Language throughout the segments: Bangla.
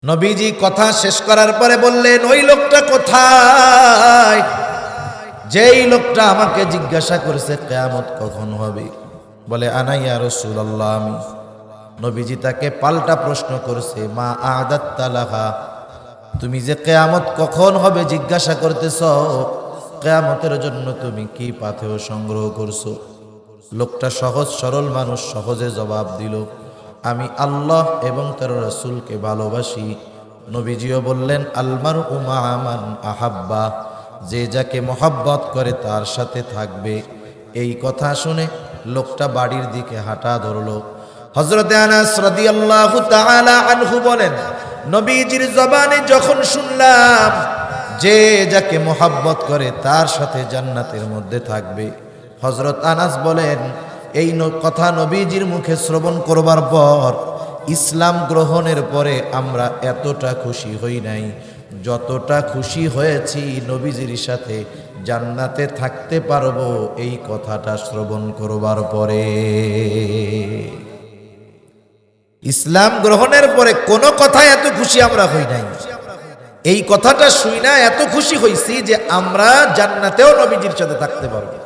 নবীজি কথা শেষ করার পরে বললেন, ওই লোকটা কোথায় যেই লোকটা আমাকে জিজ্ঞাসা করেছে কিয়ামত কখন হবে? বলে আনা ইয়া রাসূলুল্লাহ, আমি। নবীজি তাকে পাল্টা প্রশ্ন করেছে, মা আ'দাত্তা লাহা, তুমি যে কিয়ামত কখন হবে জিজ্ঞাসা করতেছ, কিয়ামতের জন্য তুমি কি পাথেয় সংগ্রহ করছো? লোকটা সহজ সরল মানুষ, সহজে জবাব দিল, আমি আল্লাহ এবং তার রাসূলকে ভালোবাসি। নবীজিও বললেন, আলমারউ মা'a মান আহাব্বা, যে যাকে মহব্বত করে তার সাথে থাকবে। এই কথা শুনে লোকটা বাড়ির দিকে হাঁটা ধরল। হযরতে আনাস রাদিয়াল্লাহু তাআলা আনহু বলেন, নবীজির জবানে যখন শুনলাম যে যাকে মহব্বত করে তার সাথে জান্নাতের মধ্যে থাকবে, হযরত আনাস বলেন, এই কথা নবীজির মুখে শ্রবণ করবার পর ইসলাম গ্রহণের পরে আমরা এতটা খুশি হই নাই যতটা খুশি হয়েছি নবীজির সাথে জান্নাতে থাকতে পারবো এই কথাটা শ্রবণ করবার পরে। ইসলাম গ্রহণের পরে কোনো কথায় এত খুশি আমরা হই নাই, এই কথাটা শুই না এত খুশি হইছি যে আমরা জান্নাতেও নবীজির সাথে থাকতে পারবো।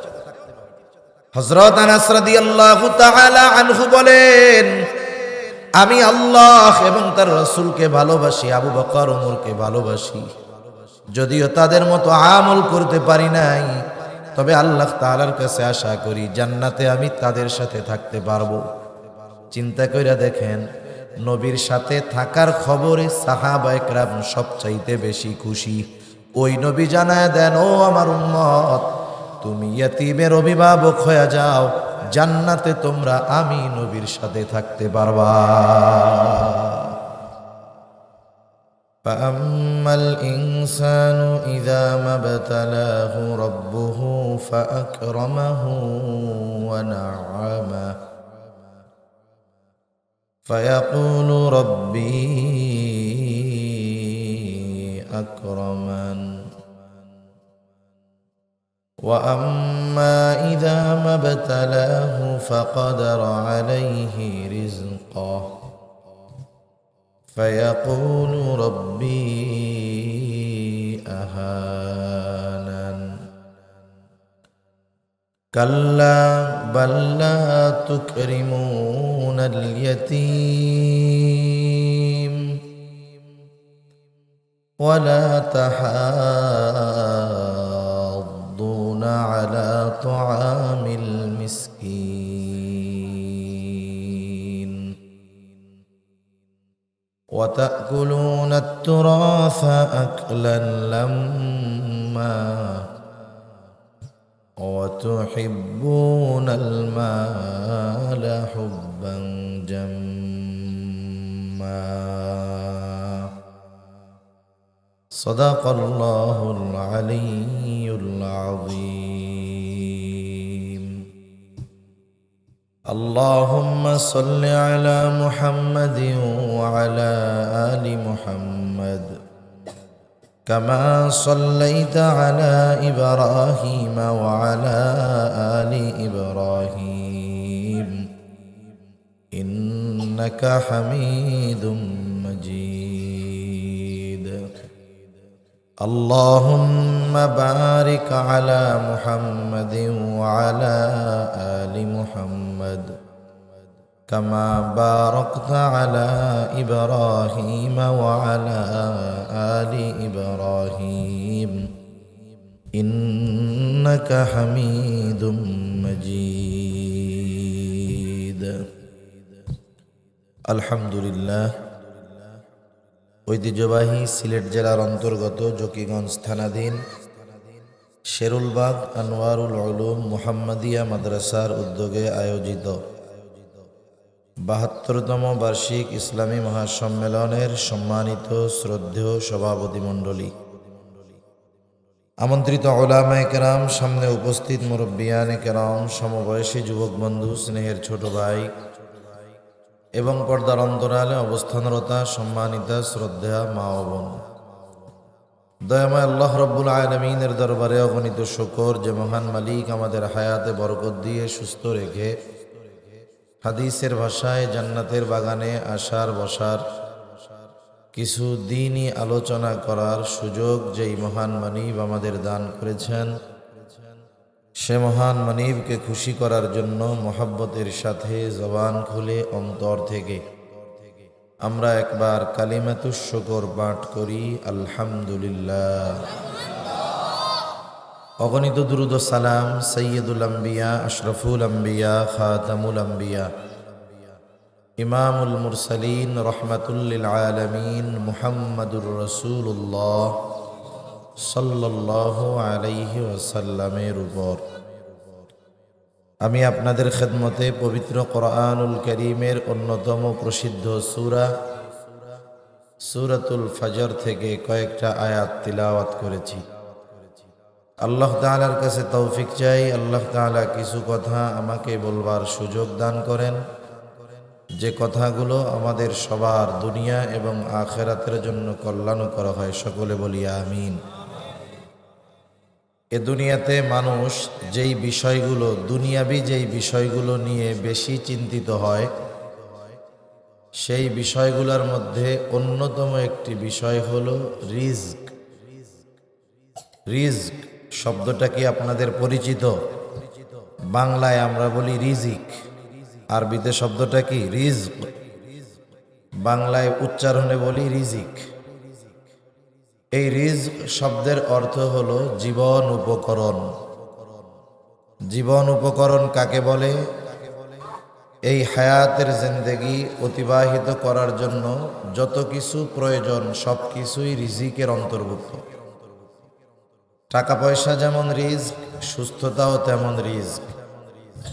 হযরত আনাস রাদিয়াল্লাহু তাআলা আনহু বলেন, আমি আল্লাহ এবং তার রাসূলকে ভালোবাসি, আবু বকর ওমরকে ভালোবাসি। যদিও তাদের মতো আমল করতে পারি নাই, তবে আল্লাহ তাআলার কাছে আশা করি জান্নাতে আমি তাদের সাথে থাকতে পারবো। চিন্তা কইরা দেখেন, নবীর সাথে থাকার খবরে সাহাবায়ে কেরাম সবচাইতে বেশি খুশি। ওই নবী জানায় দেন, ও আমার উম্মত, তুমি ইয়তীমের অভিভাবক হয়ে যাও, জান্নাতে তোমরা আমি নবীর সাথে থাকতে পারবা। ফাআম্মাল ইনসানু ইযা মাবতালাহু রাব্বুহু ফাআকরামাহু ওয়া না'আমাহু ফায়াকুলু রাব্বি আকরামান। وأما إذا ما ابتلاه فقدر عليه رزقه فيقول ربي أهانن كلا بل لا تكرمون اليتيم ولا تحاضون على طعام المسكين وتأكلون التراث أكلا لما وتحبون المال حبا جما صدق الله العلي العظيم. اللهم صل على محمد وعلى آل محمد كما صليت على إبراهيم وعلى آل إبراهيم إنك حميد مجيد. اللهم بارك على محمد وعلى آل محمد كما باركت على إبراهيم وعلى آل إبراهيم إنك حميد مجيد. الحمد لله. ঐতিহ্যবাহী সিলেট জেলার অন্তর্গত জকিগঞ্জ থানাধীন শেরুলবাগ আনোয়ারুল উলুম মুহাম্মাদিয়া মাদ্রাসার উদ্যোগে আয়োজিত ৭২তম বার্ষিক ইসলামী মহাসম্মেলনের সম্মানিত শ্রদ্ধেয় সভাপতি মণ্ডলী, আমন্ত্রিত উলামায়ে কেরাম, সামনে উপস্থিত মুরব্বিয়ানে কেরাম, সমবয়সী যুবক বন্ধু, স্নেহের ছোট ভাই এবং পর্দার অন্তরালে অবস্থানরতা সম্মানিতা শ্রদ্ধা মা ও বোন, দয়াময় আল্লাহ রব্বুল আলামিনের দরবারে অগণিত শুকর যে মহান মালিক আমাদের হায়াতে বরকত দিয়ে সুস্থ রেখে হাদিসের ভাষায় জান্নাতের বাগানে আসার বসার কিছু দিনই আলোচনা করার সুযোগ যেই মহান মানিব আমাদের দান করেছেন, সে মহান মানিবকে খুশি করার জন্য মোহাব্বতের সাথে জবান খুলে অন্তর থেকে আমরা একবার কালিমাতুশ শুকর পাঠ করি, আলহামদুলিল্লাহ। অগণিত দুরুদ ও সালাম সৈয়দুল আম্বিয়া, আশরাফুল আম্বিয়া, খাতামুল আম্বিয়া, ইমামুল মুরসালিন, রহমাতুল লিল আলামিন, মুহাম্মাদুর রাসূলুল্লাহ সাল্লাল্লাহু আলাইহি ওয়াসাল্লামের উপর আমি আপনাদের খেদমতে পবিত্র কোরআনুল কারীমের অন্যতম প্রসিদ্ধ সূরাতুল ফজর থেকে কয়েকটা আয়াত তিলাওয়াত করেছি। আল্লাহ তাআলার কাছে তৌফিক চাই, আল্লাহ তাআলা কিছু কথা আমাকে বলবার সুযোগ দান করেন, যে কথাগুলো আমাদের সবার দুনিয়া এবং আখিরাতের জন্য কল্যাণকর হয়। সকলে বলি আমিন। এ দুনিয়াতে মানুষ যেই বিষয়গুলো, দুনিয়াবি যেই বিষয়গুলো নিয়ে বেশি চিন্তিত হয়, সেই বিষয়গুলোর মধ্যে অন্যতম একটি বিষয় হলো রিজক। রিজক শব্দটা কি আপনাদের পরিচিত? বাংলায় আমরা বলি রিজিক, আরবিতে শব্দটা কি? রিজক। বাংলায় উচ্চারণে বলি রিজিক। এই রিজক শব্দের অর্থ হলো জীবন উপকরণ। জীবন উপকরণ কাকে বলে? এই হায়াতের জিন্দেগি অতিবাহিত করার জন্য যত কিছু প্রয়োজন সব কিছুই রিজিকের অন্তর্ভুক্ত। টাকা পয়সা যেমন রিজক, সুস্থতাও তেমন রিজক,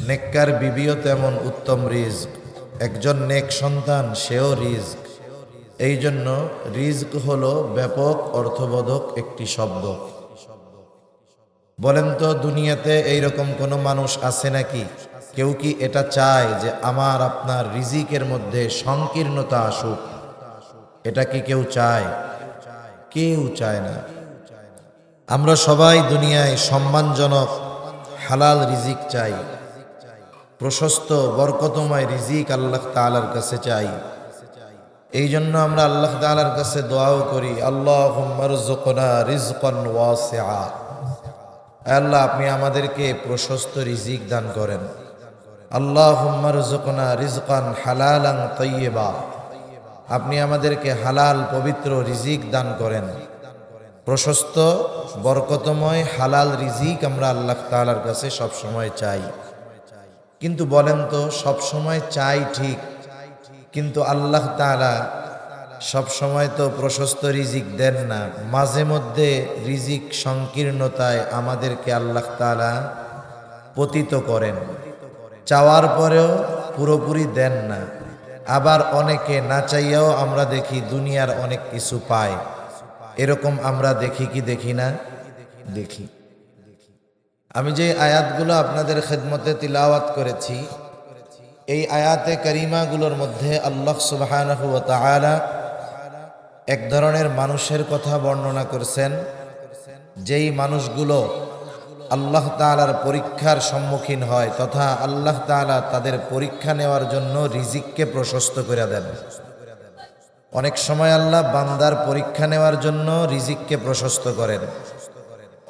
নেককার বিবিও তেমন উত্তম রিজক, একজন নেক সন্তান সেও রিজক। এই জন্য রিজক হলো ব্যাপক অর্থবোধক একটি শব্দ। বলেন তো, দুনিয়াতে এইরকম কোনো মানুষ আছে নাকি? কেউ কি এটা চায় যে আমার আপনার রিজিকের মধ্যে সংকীর্ণতা আসুক? এটা কি কেউ চায়? কেউ চায় না। আমরা সবাই দুনিয়ায় সম্মানজনক হালাল রিজিক চাই, প্রশস্ত বরকতময় রিজিক আল্লাহ তাআলার কাছে চাই। এই জন্য আমরা আল্লাহ তাআলার কাছে দোয়াও করি, আল্লাহুম্মা রযুকনা রিজকান ওয়াসিআ। আল্লাহ, আপনি আমাদেরকে প্রশস্ত রিজিক দান করেন। আল্লাহুম্মা রযুকনা রিজকান হালালান তাইয়্যিবা, আপনি আমাদেরকে হালাল পবিত্র রিজিক দান করেন। প্রশস্ত বরকতময় হালাল রিজিক আমরা আল্লাহ তাআলার কাছে সব সময় চাই। কিন্তু বলেন তো, সব সময় চাই ঠিক, কিন্তু আল্লাহ তাআলা সব সময় তো প্রশস্ত রিজিক দেন না। মাঝে মধ্যে রিজিক সংকীর্ণতায় আমাদেরকে আল্লাহ তাআলা পতিত করেন। চাওয়ার পরেও পুরোপুরি দেন না। আবার অনেকে না চাইয়াও আমরা দেখি দুনিয়ার অনেক কিছু পায়। এরকম আমরা দেখি কি দেখি না? দেখি। আমি যে আয়াতগুলো আপনাদের খেদমতে তিলাওয়াত করেছি, এই আয়াতে কারিমাগুলোর মধ্যে আল্লাহ সুবহানাহু ওয়া তাআলা এক ধরনের মানুষের কথা বর্ণনা করেছেন, যেই মানুষগুলো আল্লাহ তাআলার পরীক্ষার সম্মুখীন হয়, তথা আল্লাহ তাআলা তাদের পরীক্ষা নেওয়ার জন্য রিজিককে প্রশস্ত করে দেন। অনেক সময় আল্লাহ বান্দার পরীক্ষা নেওয়ার জন্য রিজিককে প্রশস্ত করেন,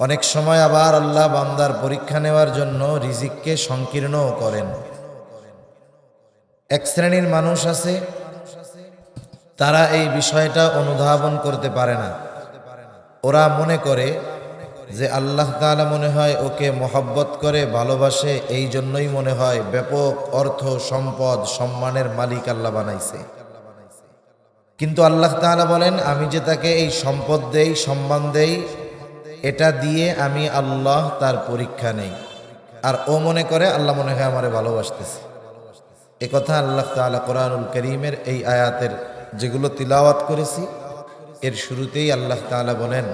অনেক সময় আবার আল্লাহ বান্দার পরীক্ষা নেওয়ার জন্য রিজিককে সংকীর্ণও করেন। এক শ্রেণীর মানুষ আছে, তারা এই বিষয়টা অনুধাবন করতে পারে না। ওরা মনে করে যে আল্লাহ তাআলা মনে হয় ওকে মহব্বত করে, ভালোবাসে, এই জন্যই মনে হয় ব্যাপক অর্থ সম্পদ সম্মানের মালিক আল্লাহ বানাইছে। কিন্তু আল্লাহ তাআলা বলেন, আমি যে তাকে এই সম্পদ দেই, সম্মান দেই, এটা দিয়ে আমি আল্লাহ তার পরীক্ষা নেই। আর ও মনে করে আল্লাহ মনে হয় আমারে ভালোবাসতেছে। এ কথা আল্লাহ তাআলা কোরআনুল কারীমের এই আয়াতের যেগুলো তিলাওয়াত করেছি, এর শুরুতেই আল্লাহ তাআলা বলেন,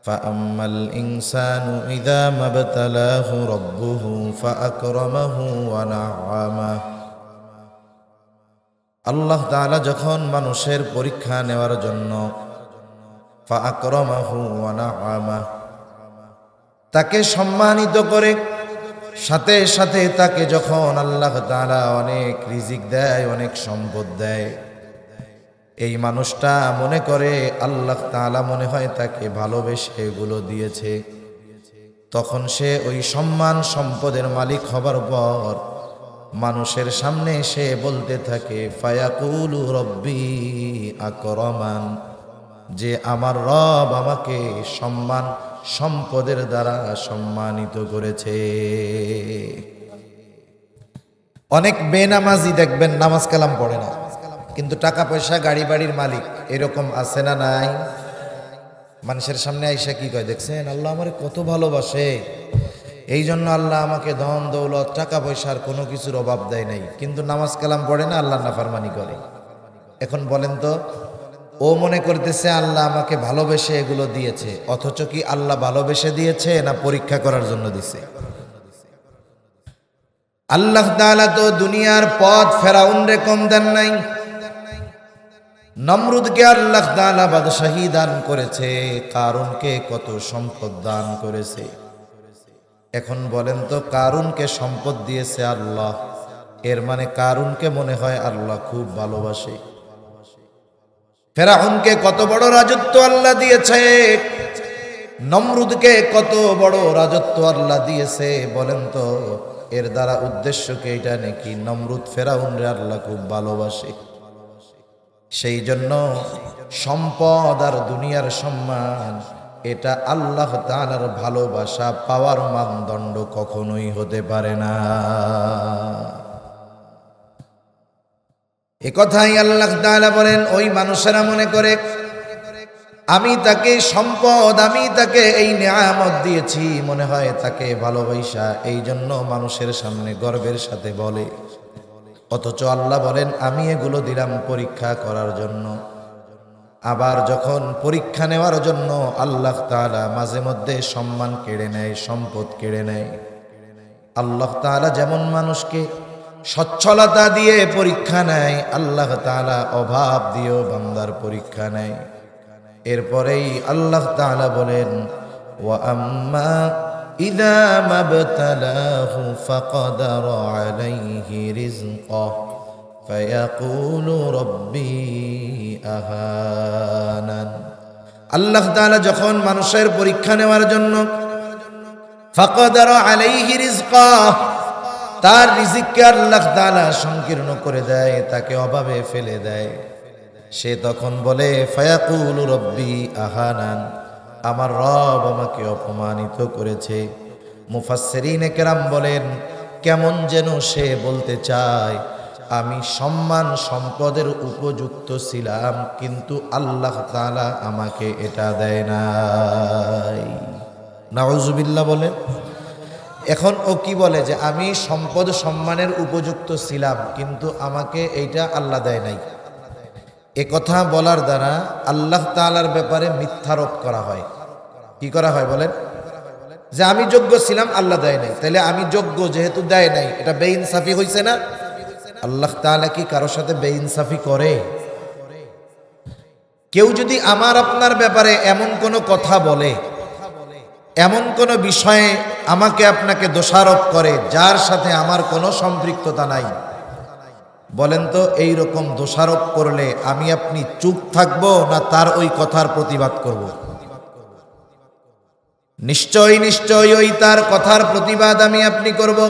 ফাআম্মাল ইনসানু ইযা মাবতালাহু রাব্বুহু ফাআকরামাহু ওয়া না'আমাহু। আল্লাহ তাআলা যখন মানুষের পরীক্ষা নেওয়ার জন্য ফাআকরামাহু ওয়া না'আমাহু, তাকে সম্মানিত করে, সাথে সাথে তাকে যখন আল্লাহ তাআলা অনেক রিজিক দেয়, অনেক সম্পদ দেয়, এই মানুষটা মনে করে আল্লাহ তাআলা মনে হয় তাকে ভালোবেসে এগুলো দিয়েছে। তখন সে ওই সম্মান সম্পদের মালিক হবার পর মানুষের সামনে সে বলতে থাকে ফায়াকুলু রব্বি আকরামান, যে আমার রব আমাকে সম্মান সম্পদের দ্বারা সম্মানিত করেছে। অনেক বেনামাজি দেখবেন নামাজ কালাম পড়ে না, কিন্তু টাকা পয়সা গাড়ি বাড়ির মালিক, এরকম আছে না নাই? মানুষের সামনে আইসা কি কয়, দেখছেন আল্লাহ আমারে কত ভালোবাসে, এই জন্য আল্লাহ আমাকে ধন দৌলত টাকা পয়সার কোনো কিছুর অভাব দেয় নাই, কিন্তু নামাজ কালাম পড়ে না, আল্লাহ নাফরমানি করে। এখন বলেন তো, ও মনে করতেছে আল্লাহ আমাকে ভালোবেসে এগুলো দিয়েছে, অথচ কি আল্লাহ ভালোবেসে দিয়েছে না পরীক্ষা করার জন্য দিছে? আল্লাহ তাআলা তো দুনিয়ার পথ ফেরাউনরে কম দেন নাই। নমরুদকে আল্লাহ তাআলা বাদশাহী দান করেছে, কারুনকে কত সম্পদ দান করেছে। এখন বলেন তো, কারুনকে সম্পদ দিয়েছে আল্লাহ, এর মানে কারুনকে মনে হয় আল্লাহ খুব ভালোবাসে। ফেরাউনকে কত বড় রাজত্ব আল্লাহ দিয়েছে, নমরুদকে কত বড় রাজত্ব আল্লাহ দিয়েছে। বলেন তো, এর দ্বারা উদ্দেশ্য কি এটা নাকি নমরুদ ফেরাউনরে আল্লাহ খুব ভালোবাসে? সেই জন্য সম্পদ আর দুনিয়ার সম্মান এটা আল্লাহ তাআলার ভালোবাসা পাওয়ার মানদণ্ড কখনোই হতে পারে না। এ কথাই আল্লাহ তাআলা বলেন, ওই মানুষেরা মনে করে আমি তাকে সম্পদ, আমি তাকে এই নিয়ামত দিয়েছি, মনে হয় তাকে ভালোবাসা, এই জন্য মানুষের সামনে গর্বের সাথে বলে। অথচ আল্লাহ বলেন আমি এগুলো দিলাম পরীক্ষা করার জন্য। আবার যখন পরীক্ষা নেওয়ার জন্য আল্লাহ তাআলা মাঝে মধ্যে সম্মান কেড়ে নেয়, সম্পদ কেড়ে নেয়। আল্লাহ তাআলা যেমন মানুষকে সচ্ছলতা দিয়ে পরীক্ষা নেয়, আল্লাহ তাআলা অভাব দিয়েও বান্দার পরীক্ষা নেয়। এরপরেই আল্লাহ তাআলা বলেন ওয়া আম্মা ইযা মাবতালাহু ফাকাদারা আলাইহি রিজকাহু ফায়াকুলু রাব্বি আহানান। আল্লাহ তাআলা যখন মানুষের পরীক্ষা নেওয়ার জন্য ফাকাদারা আলাইহি রিজকাহু, তার রিজিককে আল্লাহ তাআলা সংকীর্ণ করে দেয়, তাকে অভাবে ফেলে দেয়, সে তখন বলে ফায়াকুলু রব্বি আহানান, আমার রব আমাকে অপমানিত করেছে। মুফাসসিরিনে কেরাম বলেন কেমন যেন সে বলতে চায় আমি সম্মান সম্পদের উপযুক্ত ছিলাম, কিন্তু আল্লাহ তাআলা আমাকে এটা দেয় নাই। নাউজুবিল্লাহ বলেন। এখন ও কি বলে যে আমি সম্পদ সম্মানের উপযুক্ত ছিলাম, কিন্তু আমাকে এইটা আল্লাহ দেয় নাই। এ কথা বলার দ্বারা আল্লাহ তাআলার ব্যাপারে মিথ্যারোপ করা হয়। কি করা হয় বলেন? যে আমি যোগ্য ছিলাম, আল্লাহ দেয় নাই, তাহলে আমি যোগ্য যেহেতু দেয় নাই, এটা বেইনসাফি হইছে না? আল্লাহ তাআলা কি কারোর সাথে বেইনসাফি করে? কেউ যদি আমার আপনার ব্যাপারে এমন কোনো কথা বলে, এমন কোনো বিষয়ে আমাকে আপনাকে দোষারোপ করে যার সাথে আমার কোনো সম্পৃক্ততা নাই, বলেন তো এই রকম দোষারোপ করলে আমি আপনি চুপ থাকবো না তার ওই কথার প্রতিবাদ করব? নিশ্চয়ই নিশ্চয়ই ওই তার কথার প্রতিবাদ আমি আপনি করব।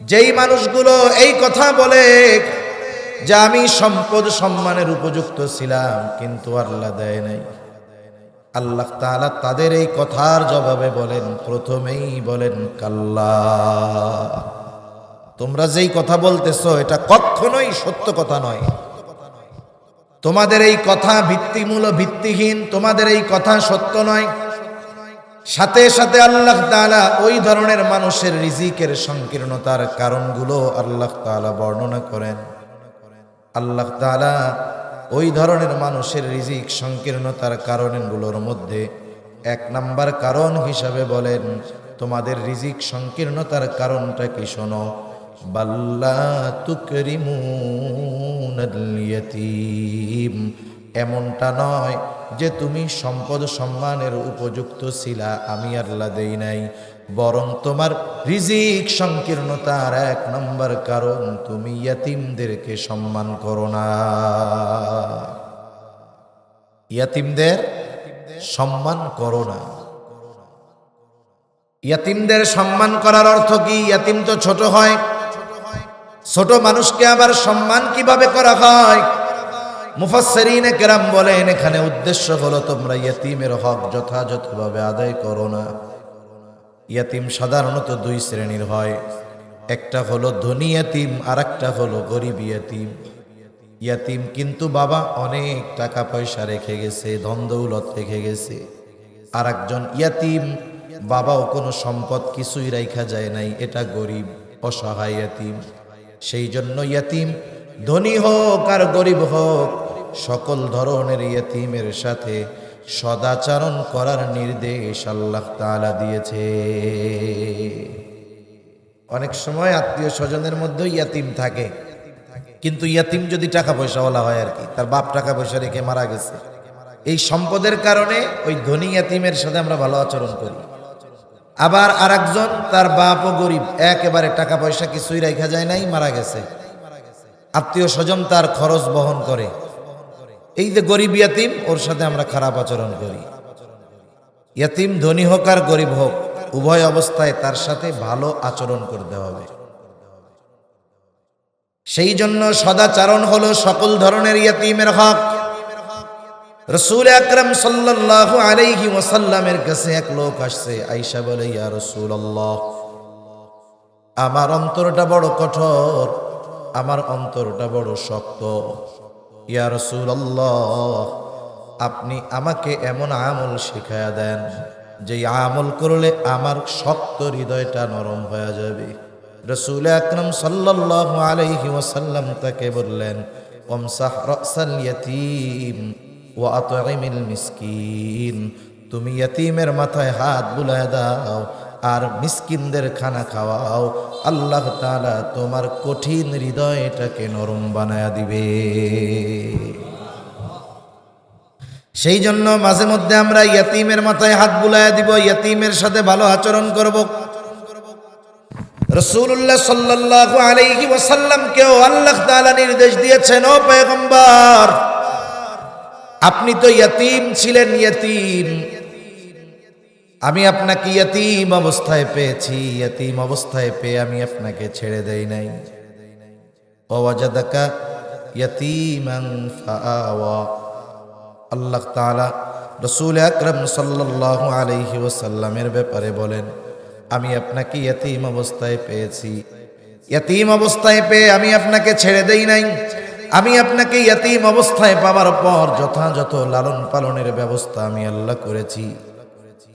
যেই মানুষগুলো এই কথা বলে যে আমি সম্পদ সম্মানের উপযুক্ত ছিলাম কিন্তু আল্লাহ দেয় নাই, আল্লাহ তাআলা তাদের এই কথার জবাবে বলেন, প্রথমেই বলেন কাল্লা, তোমরা যেই কথা বলতেছো এটা কখনোই সত্য কথা নয়। তোমাদের এই কথা ভিত্তিহীন, তোমাদের এই কথা সত্য নয়। সাথে সাথে আল্লাহ তাআলা ওই ধরনের মানুষের রিজিকের সংকীর্ণতার কারণগুলো আল্লাহ তাআলা বর্ণনা করেন। আল্লাহ তাআলা ওই ধরনের মানুষের রিজিক সংকীর্ণতার কারণগুলোর মধ্যে 1 নাম্বার কারণ হিসাবে বলেন, তোমাদের রিজিক সংকীর্ণতার কারণটা কি শোনো, বাল্লা তুকরিমুনাল ইয়াতীম, এমনটা নয় যে তুমি সম্পদ সম্মানের উপযুক্ত ছিলা, আমি আল্লাহ দেই নাই, বরং তোমার রিজিক সংকীর্ণতার এক নম্বর কারণ তুমি ইয়াতিমদেরকে সম্মান করো না। ইয়াতিমদের সম্মান করো না। ইয়াতিমদের সম্মান করার অর্থ কি? ইয়াতিম তো ছোট হয়, ছোট মানুষকে আবার সম্মান কিভাবে করা হয়? মুফাসসিরিনে কেরাম বলেন এখানে উদ্দেশ্য হলো তোমরা ইয়াতিমের হক যথাযথভাবে আদায় করো না। ইয়াতিম সাধারণত দুই শ্রেণীর হয়, একটা হলো ধনী ইয়াতিম আর একটা হলো গরিব ইয়াতিম। ইয়াতিম কিন্তু বাবা অনেক টাকা পয়সা রেখে গেছে, ধন দৌলত রেখে গেছে। আর একজন ইয়াতিম বাবাও কোনো সম্পদ কিছুই রাইখা যায় নাই, এটা গরিব অসহায় ইয়াতিম। সেই জন্য ইয়াতিম ধনী হোক আর গরিব হোক, সকল ধরনের ইয়াতিমের সাথে সদাচরণ করার নির্দেশ আল্লাহ তাআলা দিয়েছে। অনেক সময় আত্মীয় স্বজনের মধ্যে ইয়াতিম থাকে, কিন্তু ইয়াতিম যদি টাকা পয়সাওয়ালা হয় আর কি, তার বাপ টাকা পয়সা রেখে মারা গেছে, এই সম্পদের কারণে ওই ধনী ইয়াতিমের সাথে আমরা ভালো আচরণ করি। আবার আরেকজন তার বাপও গরিব, একেবারে টাকা পয়সা কিছুই রাখা যায় নাই, মারা গেছে, আত্মীয় স্বজন তার খরচ বহন করে, এই যে গরিব ইয়াতিম, ওর সাথে আমরা খারাপ আচরণ করি। ইয়াতিম ধনী হোক আর গরিব হোক, উভয় অবস্থায় তার সাথে ভালো আচরণ করতে হবে। সেই জন্য সদাচরণ হলো সকল ধরনের ইয়াতিমের হক। রাসূল আকরাম সাল্লাল্লাহু আলাইহি ওয়াসাল্লামের কাছে এক লোক আসছে, আয়েশা বলে, ইয়া রাসূলুল্লাহ, আমার অন্তরটা বড় কঠোর, আমার অন্তরটা বড় শক্ত। ইয়া রাসূলুল্লাহ, আপনি আমাকে এমন আমল শিখায়া দেন যে আমল করলে আমার শক্ত হৃদয়টা নরম হয়ে যাবে। রাসূল আকরাম সাল্লাল্লাহু আলাইহি ওয়াসাল্লাম তাকে বললেন, ওমসাহ রাসাল ইয়াতীম ওয়া আতঈমিল মিসকিন, তুমি ইয়াতীমের মাথায় হাত বুলায় দাও আর মিসকিনদের খানা খাওয়াও, আল্লাহ তাআলা তোমার কঠিন হৃদয়টাকে নরম বানায়া দিবে। সেই জন্য মাঝে মধ্যে আমরা ইয়াতীমের মাথায় হাত বুলায়া দিব, ইয়াতীমের সাথে ভালো আচরণ করব। রাসূলুল্লাহ সাল্লাল্লাহু আলাইহি ওয়াসাল্লামকেও আল্লাহ তাআলা নির্দেশ দিয়েছেন, ও পয়গম্বর, আপনি তো ইয়াতীম ছিলেন, ইয়াতীম, আমি আপনাকে ইয়াতীম অবস্থায় পেয়েছি, ইয়াতীম অবস্থায় পেয়ে আমি আপনাকে ছেড়ে দেই নাই। ওয়াজাদাকা ইয়াতীমান ফাআওয়া, আল্লাহ তাআলা রাসূল আকরাম সাল্লাল্লাহু আলাইহি ওয়াসাল্লামের ব্যাপারে বলেন, আমি আপনাকে ইয়াতীম অবস্থায় পেয়েছি, ইয়াতীম অবস্থায় পেয়ে আমি আপনাকে ছেড়ে দেই নাই। আমি আপনাকে ইয়াতীম অবস্থায় পাওয়ার পর যথাযথ লালন পালনের ব্যবস্থা আমি আল্লাহ করেছি।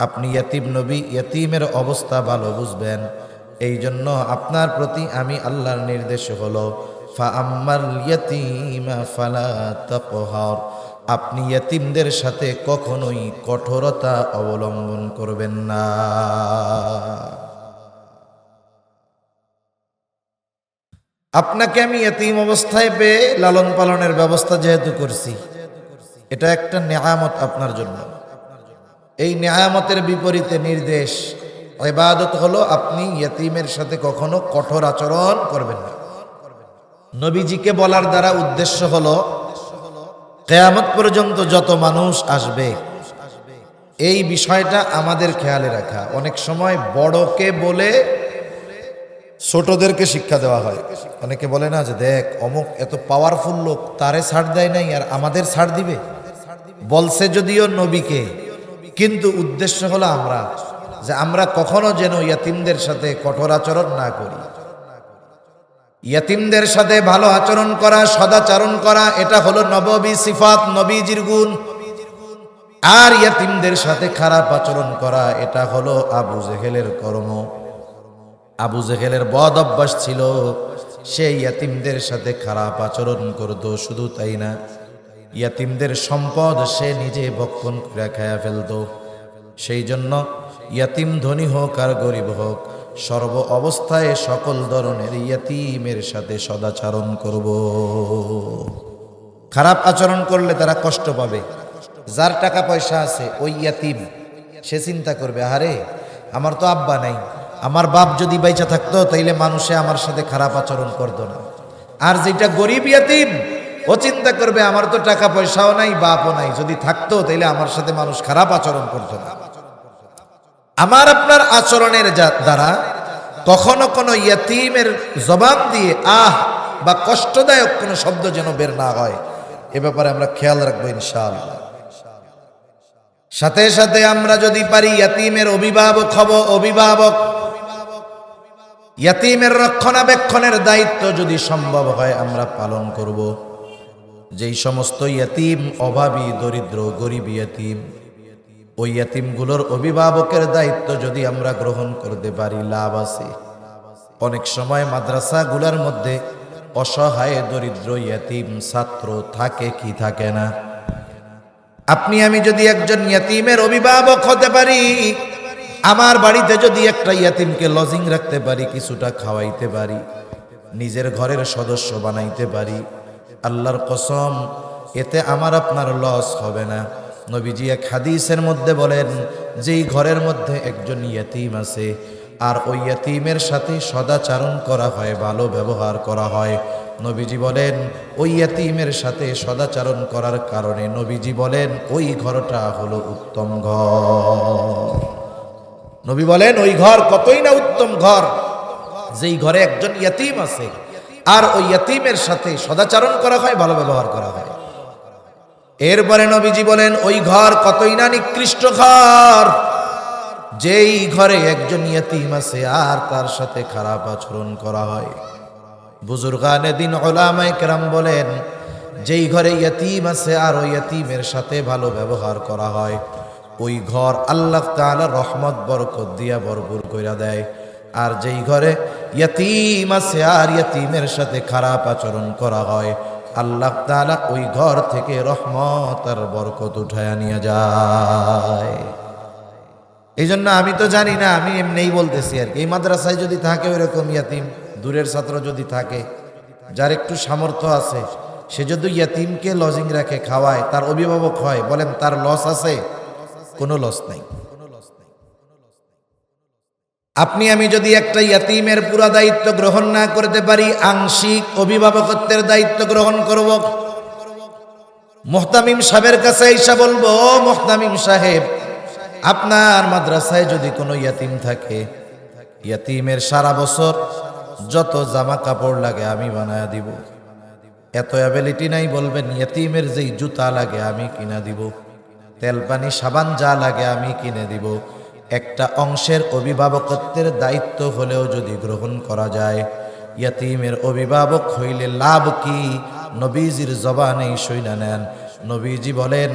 আপনি ইয়াতীম নবী, ইয়াতীমের অবস্থা ভালো বুঝবেন। এই জন্য আপনার প্রতি আমি আল্লাহর নির্দেশ হলো, ফাআম্মাল ইয়াতীমা ফালা তাকহার, আপনি ইয়াতীমদের সাথে কখনোই কঠোরতা অবলম্বন করবেন না। আপনাকে আমি ইয়াতীম অবস্থায় পেয়ে লালন পালনের ব্যবস্থা যেহেতু করছি, এটা একটা নেয়ামত আপনার জন্য। এই নেয়ামতের বিপরীতে নির্দেশ, ইবাদত হলো আপনি ইয়াতীমের সাথে কখনো কঠোর আচরণ করবেন না। নবীজিকে বলার দ্বারা উদ্দেশ্য হলো কিয়ামত পর্যন্ত যত মানুষ আসবে এই বিষয়টা আমাদের খেয়ালে রাখা। অনেক সময় বড়কে বলে ছোটদেরকে শিক্ষা দেওয়া হয়। অনেকে বলে না যে দেখ অমুক এত পাওয়ারফুল লোক, তারে ছাড় দেয় নাই আর আমাদের ছাড় দিবে। বলছে যদিও নবীকে, কিন্তু উদ্দেশ্য হলো আমরা, যে আমরা কখনো যেন ইয়াতিমদের সাথে কঠোর আচরণ না করি। ইয়াতিমদের সাথে ভালো আচরণ করা, সদাচরণ করা, এটা হলো নববী সিফাত, নবীজির গুণ। আর ইয়াতিমদের সাথে খারাপ আচরণ করা, এটা হলো আবু জেহেলের কর্ম। আবু জেহেলের বদ অভ্যাস ছিল, সে ইয়াতিমদের সাথে খারাপ আচরণ করত। শুধু তাই না, ইয়াতিমদের সম্পদ সে নিজে ভক্ষণ করে খায়া ফেলত। সেই জন্য ইয়াতিম ধনী হোক আর গরিব হোক, সর্ব অবস্থায় সকল ধরনের ইয়াতিমের সাথে সদাচরণ করব। খারাপ আচরণ করলে তারা কষ্ট পাবে। যার টাকা পয়সা আছে ওই ইয়াতিম, সে চিন্তা করবে, আরে আমার তো আব্বা নাই, আমার বাপ যদি বাইচা থাকতো তাইলে মানুষে আমার সাথে খারাপ আচরণ করতো না। আর যেটা গরিব ইয়াতিম, ও চিন্তা করবে আমার তো টাকা পয়সাও নাই, বাপও নাই, যদি থাকতো তাইলে আমার সাথে মানুষ খারাপ আচরণ করতো না। আমার আপনার আচরণের দ্বারা কখনো কোনো ইয়াতিমের জবান দিয়ে আহ বা কষ্টদায়ক কোনো শব্দ যেন বের না হয়, এ ব্যাপারে আমরা খেয়াল রাখবো ইনশাআল্লাহ। সাথে সাথে আমরা যদি পারি ইয়াতিমের অভিভাবক হব, অভিভাবক ইয়াতিমের রক্ষণাবেক্ষণের দায়িত্ব যদি সম্ভব হয় আমরা পালন করব। যেই সমস্ত ইয়াতিম অভাবী, দরিদ্র, গরিব ইয়াতিম, ওই ইয়াতিমগুলোর অভিভাবকের দায়িত্ব যদি আমরা গ্রহণ করতে পারি লাভ আছে। অনেক সময় মাদ্রাসাগুলোর মধ্যে অসহায় দরিদ্র ইয়াতিম ছাত্র থাকে কি থাকে না। আপনি আমি যদি একজন ইয়াতিমের অভিভাবক হতে পারি, আমার বাড়িতে যদি একটা ইয়াতিমকে লজিং রাখতে পারি, কিছুটা খাওয়াইতে পারি, নিজের ঘরের সদস্য বানাইতে পারি, আল্লাহর কসম এতে আমার আপনার লস হবে না। নবীজি এক হাদিসের মধ্যে বলেন, যেই ঘরের মধ্যে একজন ইয়াতিম আছে আর ওই ইয়াতিমের সাথে সদাচরণ করা হয়, ভালো ব্যবহার করা হয়, নবীজি বলেন ওই ইয়াতিমের সাথে সদাচরণ করার কারণে নবীজি বলেন ওই ঘরটা হলো উত্তম ঘর। নবী বলেন ওই ঘর কতই না উত্তম ঘর, যেই ঘরে একজন ইয়াতিম আছে আর ওই ইয়াতিমের সাথে সদাচরণ করা হয়, ভালো ব্যবহার করা হয়। এরপরে নবীজি বলেন ওই ঘর কতই না নিকৃষ্ট ঘর, যেই ঘরে একজন ইয়াতিম আছে আর তার সাথে খারাপ আচরণ করা হয়। বুজুর্গানে দিন উলামায়ে কেরাম বলেন, যেই ঘরে ইয়াতিম আছে আর ওই ইয়াতিমের সাথে ভালো ব্যবহার করা হয়, ওই ঘর আল্লাহ তাআলা রহমত বরকত দিয়া ভরপুর কইরা দেয়। আর যেই ঘরে ইয়াতিম আছে আর ইয়াতিমের সাথে খারাপ আচরণ করা হয়, আল্লাহ তাআলা ওই ঘর থেকে রহমত আর বরকত উঠায়া নিয়ে যায়। এই জন্য আমি তো জানি না, আমি এমনিই বলতেছি আর কি, এই মাদ্রাসায় যদি থাকে ওইরকম ইয়াতিম, দূরের ছাত্র যদি থাকে, যার একটু সামর্থ্য আছে, সে যদি ইয়াতিমকে লজিং রাখে, খাওয়ায়, তার অভিভাবক হয়, বলেন তার লস আছে? কোনো লস নাই। আপনি আমি যদি একটা ইয়াতিমের পুরা দায়িত্ব গ্রহণ না করতে পারি, আংশিক অভিভাবকত্বের দায়িত্ব গ্রহণ করব। মুহতামিম সাহেবের কাছে এসে বলবো, মুহতামিম সাহেব, আপনার মাদ্রাসায় যদি কোনো ইয়াতিম থাকে, ইয়াতিমের সারা বছর যত জামা কাপড় লাগে আমি বানায়া দিব। এত অ্যাবিলিটি নাই, বলবেন ইয়াতিমের যেই জুতা লাগে আমি কিনা দিব, তেল পানি সাবান যা লাগে আমি কিনে দিব। একটা অংশের অভিভাবকত্বের দায়িত্ব হলেও যদি গ্রহণ করা যায়, ইয়াতিমের অভিভাবক হইলে লাভ কি? নবীজির জবানেই শুইনা নেন। নবীজি বলেন,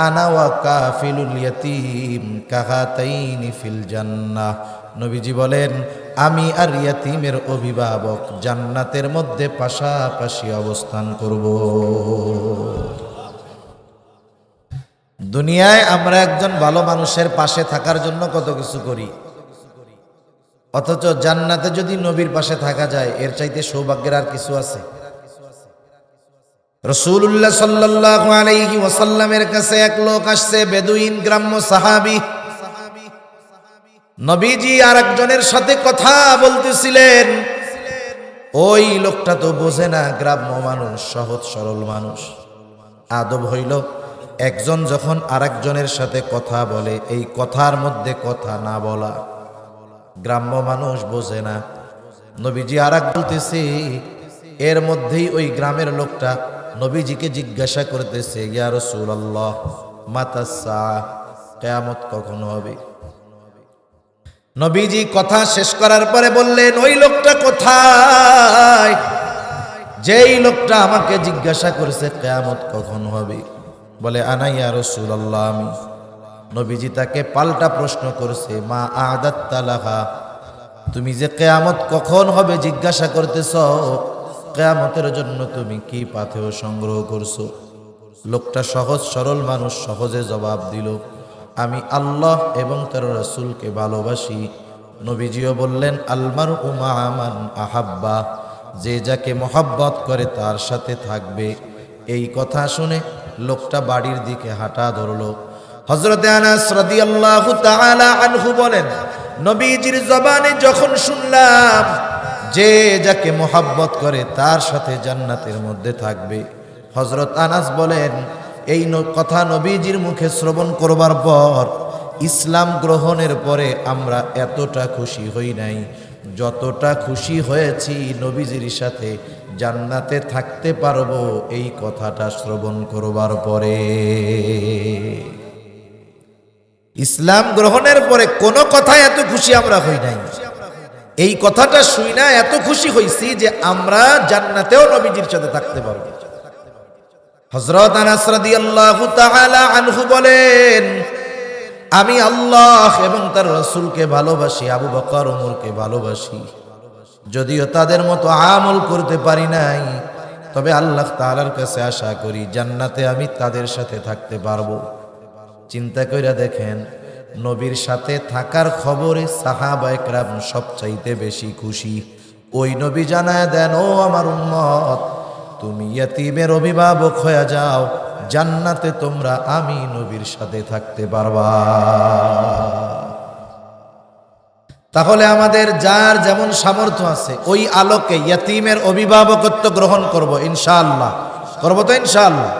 আনা ওয়া কাফিলুল ইয়াতিম কাহাতাইনি ফিল জান্নাহ। নবীজি বলেন, আমি আর ইয়াতিমের অভিভাবক জান্নাতের মধ্যে পাশাপাশি অবস্থান করব। দুনিয়ায় আমরা একজন ভালো মানুষের পাশে থাকার জন্য কত কিছু করি, অথচ জান্নাতে যদি নবীর পাশে থাকা যায়, এর চাইতে সৌভাগ্যের আর কিছু আছে? রাসূলুল্লাহ সাল্লাল্লাহু আলাইহি ওয়াসাল্লামের কাছে এক লোক আসছে, বেদুইন গ্রাম্য সাহাবী। নবীজি আর একজনের সাথে কথা বলতেছিলেন। ওই লোকটা তো বোঝে না, গ্রাম্য মানুষ, সহজ সরল মানুষ। আদব হইল একজন যখন আরেকজনের সাথে কথা বলে, এই কথার মধ্যে কথা না বলা। গ্রাম্য মানুষ বোঝে না। নবীজি আর এক বলতেছে, এর মধ্যেই ওই গ্রামের লোকটা নবীজিকে জিজ্ঞাসা করতেছে, ইয়া রাসূলুল্লাহ মাতাস সাআহ, কিয়ামত কখন হবে? নবীজি কথা শেষ করার পরে বললেন, ওই লোকটা কোথায় যেই লোকটা আমাকে জিজ্ঞাসা করেছে কিয়ামত কখন হবে? বলে, আনা ইয়া রাসূলুল্লাহ, আমি। নবীজি তাকে পাল্টা প্রশ্ন করেছে, মা আ'দাত্তা লাহা, তুমি যে কিয়ামত কখন হবে জিজ্ঞাসা করতেছ, কিয়ামতের জন্য তুমি কি পাথেয় সংগ্রহ করছো? লোকটা সহজ সরল মানুষ, সহজে জবাব দিল, আমি আল্লাহ এবং তার রাসূলকে ভালোবাসি। নবীজিও বললেন, আলমারউ মা মান আহাব্বা, যে যাকে মহব্বত করে তার সাথে থাকবে। এই কথা শুনে লোকটা বাড়ির দিকে হাঁটা ধরলো। হযরতে আনাস রাদিয়াল্লাহু তাআলা আনহু বলেন, নবীজির জবানে যখন শুনলাম যে যাকে মোহাব্বত করে তার সাথে জান্নাতের মধ্যে থাকবে, হযরত আনাস বলেন এই কথা নবীজির মুখে শ্রবণ করবার পর ইসলাম গ্রহণের পরে আমরা এতটা খুশি হই নাই যতটা খুশি হয়েছি নবীজির সাথে জান্নাতে থাকতে পারবো এই কথাটা শ্রবণ করবার পরে। ইসলাম গ্রহণের পরে কোনো কথায় এত খুশি আমরা হই নাই, এই কথাটা শুই না এত খুশি হইছি যে আমরা জান্নাতেও নবীজির সাথে থাকতে পারবো। হযরত আনাস রাদিয়াল্লাহু তাআলা আনহু বলেন, আমি আল্লাহ এবং তার রাসূলকে ভালোবাসি, আবু বকর ওমরকে ভালোবাসি, যদিও তাদের মতো আমল করতে পারি নাই, তবে আল্লাহ তাআলার কাছে আশা করি জান্নাতে আমি তাদের সাথে থাকতে পারবো। চিন্তা কইরা দেখেন, নবীর সাথে থাকার খবরে সাহাবায়ে কেরাম সবচাইতে বেশি খুশি। ওই নবী জানায় দেন, ও আমার উম্মত, তুমি ইয়তীমের অভিভাবক হয়ে যাও, জান্নাতে তোমরা আমি নবীর সাথে থাকতে পারবা। তাহলে আমাদের যার যেমন সামর্থ্য আছে ওই আলোকে ইয়তীমের অভিভাবকত্ব গ্রহণ করব ইনশাআল্লাহ। করব তো ইনশাআল্লাহ।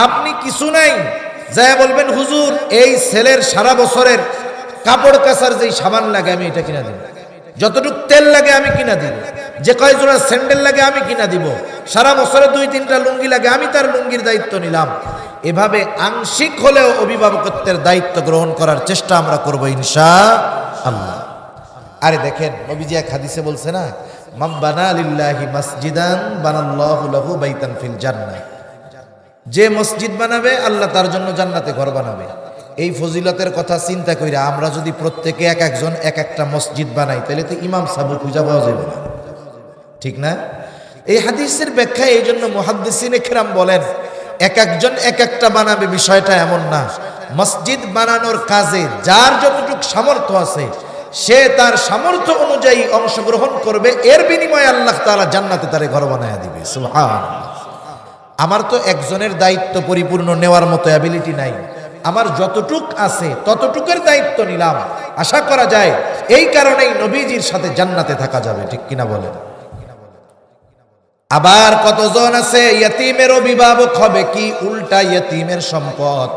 আপনি কিছু নাই যায় বলবেন, হুজুর এই ছেলের সারা বছরের কাপড় কাচার যেই সাবান লাগে আমি এটা কিনা দিব, যতটুক তেল লাগে আমি কিনা দিব, যে কয় জোড়া স্যান্ডেল লাগে আমি কিনা দিব, সারা বছরে 2-3টা লুঙ্গি লাগে আমি তার লুঙ্গির দায়িত্ব নিলাম। এভাবে আংশিক হলেও অভিভাবকত্বের দায়িত্ব গ্রহণ করার চেষ্টা আমরা করব ইনশাআল্লাহ। আরে দেখেন, নবীজি এক হাদিসে বলছে না, মান বানা লিল্লাহি মাসজিদান বানাল্লাহু লাহু বাইতান ফিল জান্নাহ, যে মসজিদ বানাবে আল্লাহ তার জন্য জান্নাতে ঘর বানাবে। এই ফজিলতের কথা চিন্তা কইরা আমরা যদি প্রত্যেকে এক একজন এক একটা মসজিদ বানাই তাহলে তো ইমাম সাহেব খুঁজে পাওয়া যাবে না, ঠিক না? এই হাদিসের ব্যাখ্যা এই জন্য মুহাদ্দিসিনে কেরাম বলেন, এক একজন এক একটা বানাবে বিষয়টা এমন না, মসজিদ বানানোর কাজে যার যতটুকু সামর্থ্য আছে সে তার সামর্থ্য অনুযায়ী অংশগ্রহণ করবে, এর বিনিময়ে আল্লাহ তাআলা জান্নাতে তারে ঘর বানায়া দিবে। সুবহানাল্লাহ। আমার তো একজনের দায়িত্ব পরিপূর্ণ নেওয়ার মতো অ্যাবিলিটি নাই, আমার যতটুক আছে ততটুকের দায়িত্ব নিলাম। আশা করা যায় এই কারণেই নবীজির সাথে জান্নাতে থাকা যাবে, ঠিক কিনা বলেন? আবার কতজন আছে ইয়তীমের অভিভাবক হবে কি উল্টা ইয়তীমের সম্পদ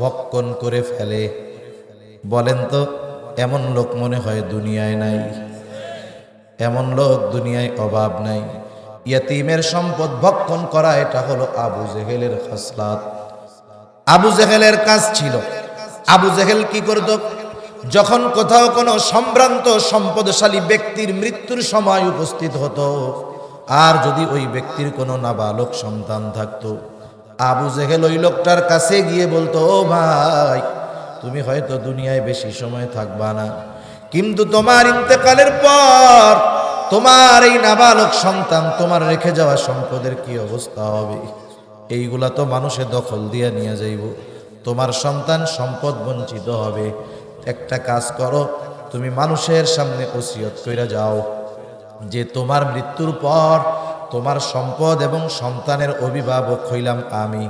ভক্ষণ করে ফেলে? বলেন তো, এমন লোক মনে হয় দুনিয়ায় নাই, এমন লোক দুনিয়ায় অভাব নাই। ইয়তীমের সম্পদ ভক্ষণ করা এটা হলো আবু জেহেলের খাসলাত। আবু জেহেলের কাজ ছিল। আবু জেহেল কি করত? যখন কোথাও কোনো সম্ভ্রান্ত সম্পদশালী ব্যক্তির মৃত্যুর সময় উপস্থিত হতো, আর যদি ওই ব্যক্তির কোনো নাবালক সন্তান থাকতো, আবু জেহেল ওই লোকটার কাছে গিয়ে বলতো, ও ভাই, তুমি হয়তো দুনিয়ায় বেশি সময় থাকবা না, কিন্তু তোমার ইন্তেকালের পর তোমার এই নাবালক সন্তান, তোমার রেখে যাওয়া সম্পদের কি অবস্থা হবে? এইগুলা তো মানুষে দখল দিয়ে নিয়ে যাইব, তোমার সন্তান সম্পদ বঞ্চিত হবে। একটা কাজ করো, তুমি মানুষের সামনে ওসিয়ত কইরা যাও যে তোমার মৃত্যুর পর তোমার সম্পদ এবং সন্তানের অভিভাবক হইলাম আমি।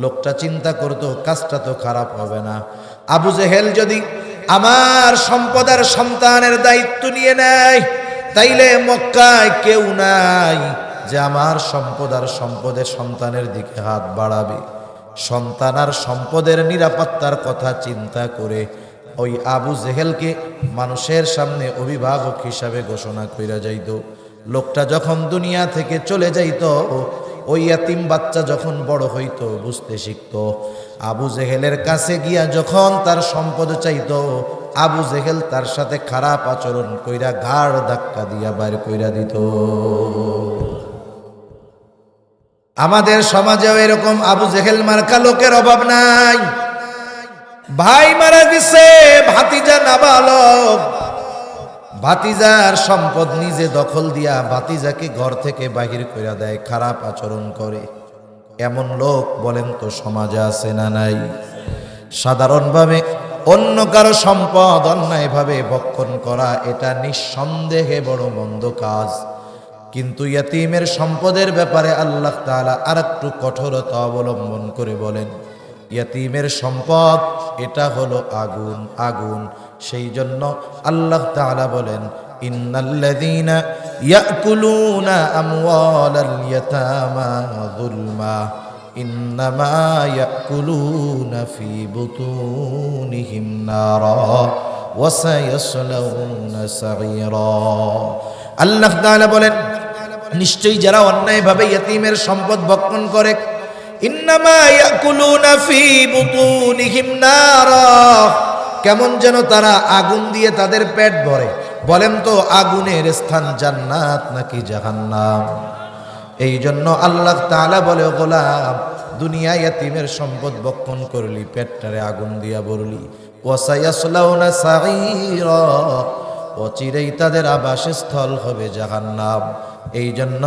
লোকটা চিন্তা করতো কাজটা তো খারাপ হবে না। আবু জেহেল যদি আমার সম্পদ আর সন্তানের দায়িত্ব নিয়ে নেয়, তাইলে মক্কায় কেউ নাই যে আমার সম্পদ আর সম্পদের সন্তানের দিকে হাত বাড়াবে। সন্তান আর সম্পদের নিরাপত্তার কথা চিন্তা করে ওই আবু জেহেলকে মানুষের সামনে অভিভাবক হিসাবে ঘোষণা কইরা যাইত। লোকটা যখন দুনিয়া থেকে চলে যাইত, ওই ইয়াতিম বাচ্চা যখন বড় হইতো, বুঝতে শিখত, আবু জেহেলের কাছে গিয়া যখন তার সম্পদ চাইতো, আবু জেহেল তার সাথে খারাপ আচরণ কইরা ঘাড় ধাক্কা দিয়া বাইর কইরা দিত। আমাদের সমাজেও এরকম আবু জেহেল মার্কা লোকের অভাব নাই। ভাই মারা গেছে, ভাতিজা নাবালক, ভাতিজার সম্পদ নিজে দখল দিয়া ভাতিজাকে ঘর থেকে বাহির কইরা দেয়, খারাপ আচরণ করে। এমন লোক বলেন তো সমাজে আছে না নাই? সাধারণভাবে অন্য কারো সম্পদ অন্যায়ভাবে ভক্ষণ করা এটা নিঃসন্দেহে বড় মন্দ কাজ। কিন্তু ইয়াতীমের সম্পদের ব্যাপারে আল্লাহ তাআলা আরেকটু কঠোরতা অবলম্বন করে বলেন, ইয়াতীমের সম্পদ এটা হলো আগুন, আগুন। সেই জন্য আল্লাহ তাআলা বলেন, ইন্নাল্লাযীনা ইয়াকুলুনা আমওয়ালাল ইয়াতামা যুলমা ইন্নামা ইয়াকুলুনা ফি বুতুনিহিম নারা ওয়া সায়াসলাউনা সাঈরা। আল্লাহ তাআলা বলেন, নিশ্চয়ই যারা অন্যায়ভাবে ইয়তীমের সম্পদ ভক্ষণ করে, ইন্নামা ইয়াকুলুনা ফি বুতুনিহিম নারা, কেমন যেন তারা আগুন দিয়ে তাদের পেট ভরে। বলেন তো আগুনের স্থান জান্নাত নাকি জাহান্নাম? এই জন্য আল্লাহ তাআলা বলে, গোলাম দুনিয়া ইয়তীমের সম্পদ ভক্ষণ করলি, পেটটারে আগুন দিয়া ভরলি, ওয়া সায়াসলাউনা সাঈরা, অচিরেই তাদের আবাসস্থল হবে জাহান্নাম। এই জন্য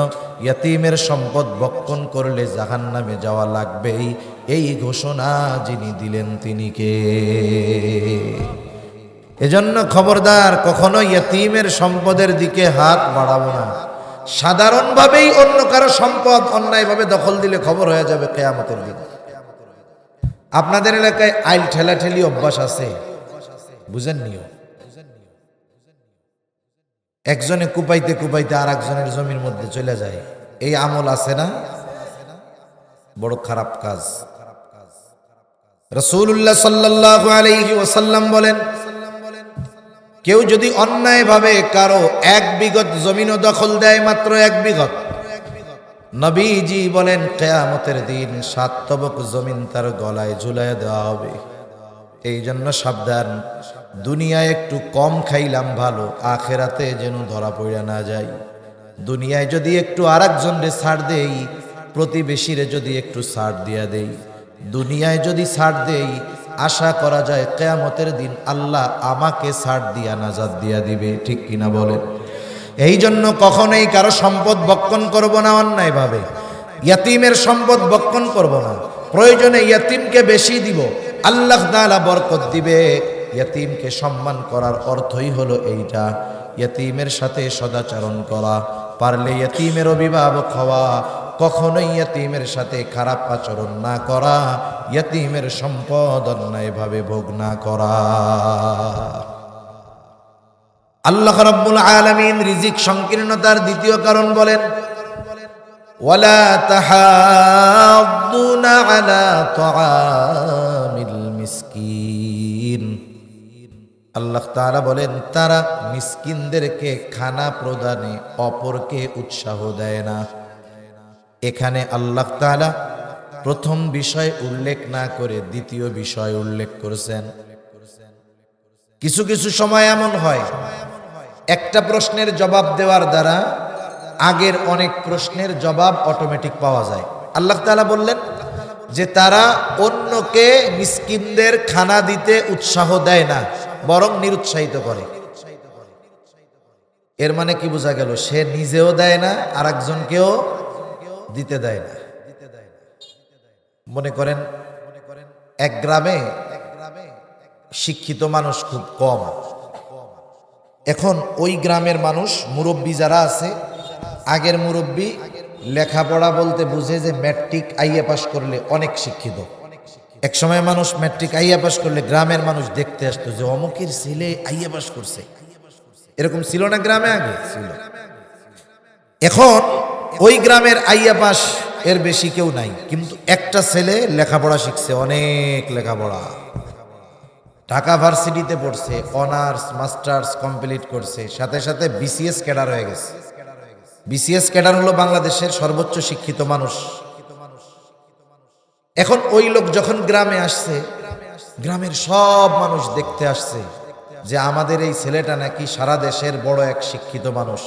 ইয়তীমের সম্পদ ভক্ষণ করলে জাহান্নামে যাওয়া লাগবেই, এই ঘোষণা যিনি দিলেন তিনি কে? এজন্য খবরদার, কখনো ইয়তীমের সম্পদের দিকে হাত বাড়াবো না। সাধারণভাবেই অন্য কারো সম্পদ অন্যায়ভাবে দখল দিলে খবর হয়ে যাবে কিয়ামতের দিন। আপনাদের এলাকায় আইল ঠেলাঠেলি অভ্যাস আছে, বুঝেন নিও। একজনে কুপাইতে কুপাইতে আর একজনের জমির মধ্যে চলে যায়, এই আমল আছে না? বড় খারাপ কাজ। রাসূলুল্লাহ সাল্লাল্লাহু আলাইহি ওয়াসাল্লাম বলেন, কেউ যদি অন্যায়ভাবে কারো 1 বিঘত জমিনও দখল দেয়, মাত্র 1 বিঘত, নবীজি বলেন কিয়ামতের দিন 7 তবক জমিন তার গলায় ঝুলাইয়া দেওয়া হবে। এই জন্য সাবধান, দুনিয়ায় একটু কম খাইলাম ভালো, আখেরাতে যেন ধরা পড়া না যায়। দুনিয়ায় যদি একটু আরেকজনরে ছাড় দেই, প্রতিবেশীরে যদি একটু ছাড় দিয়া দেই, দুনিয়ায় যদি ছাড় দেই, আশা করা যায় কিয়ামতের দিন আল্লাহ আমাকে ছাড় দিয়া নাজাত দিয়া দিবে। ঠিক কিনা বলেন? এই জন্য কখনোই কারো সম্পদ ভক্ষণ করব না অন্যায়ভাবে। ইয়তীমের সম্পদ ভক্ষণ করব না, প্রয়োজনে ইয়তীমকে বেশি দিব, আল্লাহ তাআলা বরকত দিবে। ইয়তীমকে সম্মান করার অর্থই হলো এইটা, ইয়তীমের সাথে সদাচরণ করা, পারলে ইয়তীমের অভিভাবক হওয়া, কখনোই ইয়তীমের সাথে খারাপ আচরণ না করা, ইয়তীমের সম্পদ অন্যায়ভাবে ভোগ না করা। আল্লাহ রাব্বুল আলামিন রিজিক সংকীর্ণতার দ্বিতীয় কারণ বলেন, ওয়ালা তাহাদ্দুনা আলা তুআমিল মিসকিন। আল্লাহ তাআলা বলেন, তারা মিসকিনদেরকে খানা প্রদানে অপরকে উৎসাহ দেয় না। এখানে আল্লাহ তাআলা প্রথম বিষয় উল্লেখ না করে দ্বিতীয় বিষয় উল্লেখ করেছেন। কিছু কিছু সময় এমন হয়, একটা প্রশ্নের জবাব দেওয়ার দ্বারা আগের অনেক প্রশ্নের জবাব অটোমেটিক পাওয়া যায়। আল্লাহ তাআলা বললেন যে তারা অন্যকে মিসকিনদের খানা দিতে উৎসাহ দেয় না, বরং নিরুৎসাহিত করে। এর মানে কি বোঝা গেল? সে নিজেও দেয় না, আর একজনকেও দিতে দেয় না। মনে করেন এক গ্রামে শিক্ষিত মানুষ খুব কম। এখন ওই গ্রামের মানুষ, মুরব্বী যারা আছে, আগের মুরব্বী লেখাপড়া বলতে বুঝে যে ম্যাট্রিক আইএ পাস করলে অনেক শিক্ষিত। এক সময় মানুষ ম্যাট্রিক আইএ পাস করলে গ্রামের মানুষ দেখতে আসতো যে অমুকের ছেলে আইএ পাস করছে। এরকম ছিল না গ্রামে? আগে ছিল। এখন ওই গ্রামের আইএ পাস এর বেশি কেউ নাই, কিন্তু একটা ছেলে লেখাপড়া শিখছে, অনেক লেখাপড়া, ঢাকা ভার্সিটিতে পড়ছে, অনার্স মাস্টার্স কমপ্লিট করছে, সাথে সাথে বিসিএস ক্যাডার হয়ে গেছে। বিসিএস ক্যাডার হলো বাংলাদেশের সর্বোচ্চ শিক্ষিত মানুষ। এখন ওই লোক যখন গ্রামে আসছে, গ্রামের সব মানুষ দেখতে আসছে যে আমাদের এই ছেলেটা নাকি সারা দেশের বড় এক শিক্ষিত মানুষ।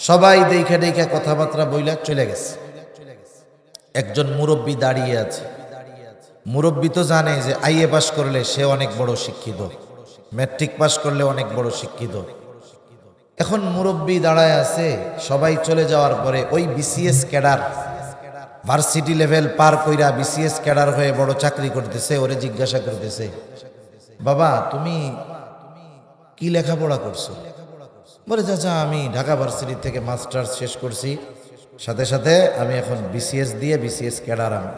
সবাই দেখে দেখে কথাবার্তা বইলা চলে গেছে। একজন মুরব্বী দাঁড়িয়ে আছে। মুরব্বী তো জানে যে আইএ পাস করলে সে অনেক বড় শিক্ষিত, ম্যাট্রিক পাস করলে অনেক বড় শিক্ষিত। এখন মুরব্বী দাঁড়ায় আছে, সবাই চলে যাওয়ার পরে ওই বিসিএস ক্যাডার, ভার্সিটি লেভেল পার কইরা বিসিএস ক্যাডার হয়ে বড় চাকরি করতেছে, ওরে জিজ্ঞাসা করতেছে, বাবা তুমি কি লেখাপড়া করছো? বলে চাচা আমি ঢাকা ভার্সিটি থেকে মাস্টার্স শেষ করছি, সাথে সাথে আমি এখন বিসিএস দিয়ে বিসিএস ক্যাডার আমি।